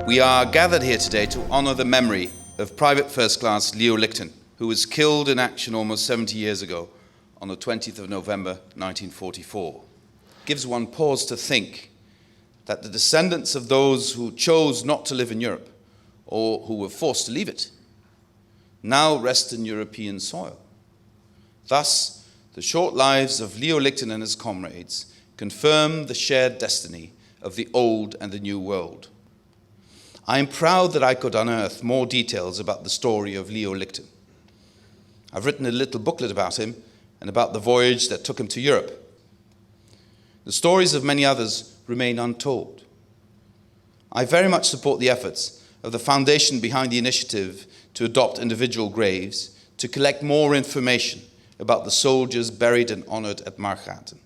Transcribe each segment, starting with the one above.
We are gathered here today to honour the memory of Private First Class Leo Lichten, who was killed in action almost 70 years ago on the 20th of November 1944. It gives one pause to think that the descendants of those who chose not to live in Europe or who were forced to leave it now rest in European soil. Thus, the short lives of Leo Lichten and his comrades confirm the shared destiny of the old and the new world. I am proud that I could unearth more details about the story of Leo Lichten. I've written a little booklet about him and about the voyage that took him to Europe. The stories of many others remain untold. I very much support the efforts of the foundation behind the initiative to adopt individual graves to collect more information about the soldiers buried and honoured at Margraten.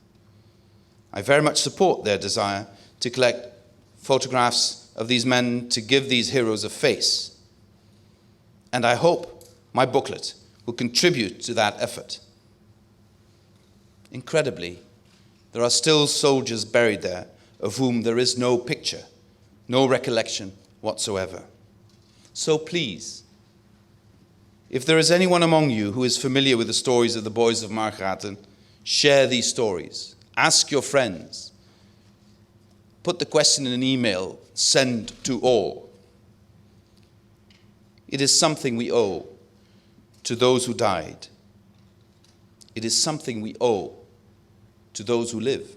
I very much support their desire to collect photographs of these men to give these heroes a face. And I hope my booklet will contribute to that effort. Incredibly, there are still soldiers buried there of whom there is no picture, no recollection whatsoever. So please, if there is anyone among you who is familiar with the stories of the boys of Margraten, share these stories. Ask your friends. Put the question in an email, send to all. It is something we owe to those who died. It is something we owe to those who live.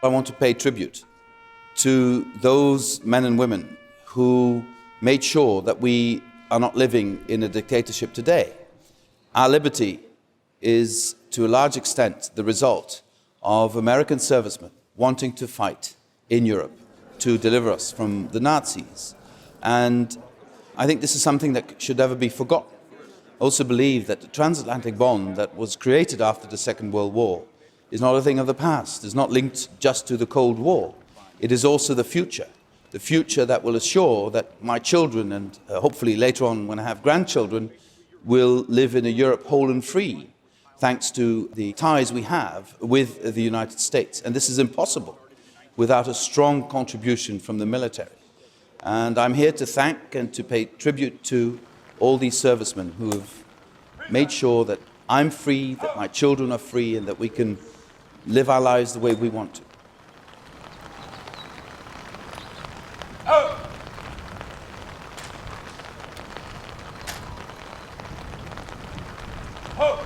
I want to pay tribute to those men and women who made sure that we are not living in a dictatorship today. Our liberty is, to a large extent, the result of American servicemen wanting to fight in Europe to deliver us from the Nazis. And I think this is something that should never be forgotten. I also believe that the transatlantic bond that was created after the Second World War is not a thing of the past. It's not linked just to the Cold War. It is also the future that will assure that my children and hopefully later on when I have grandchildren will live in a Europe whole and free, thanks to the ties we have with the United States. And this is impossible without a strong contribution from the military. And I'm here to thank and to pay tribute to all these servicemen who have made sure that I'm free, that my children are free, and that we can live our lives the way we want to. Ho!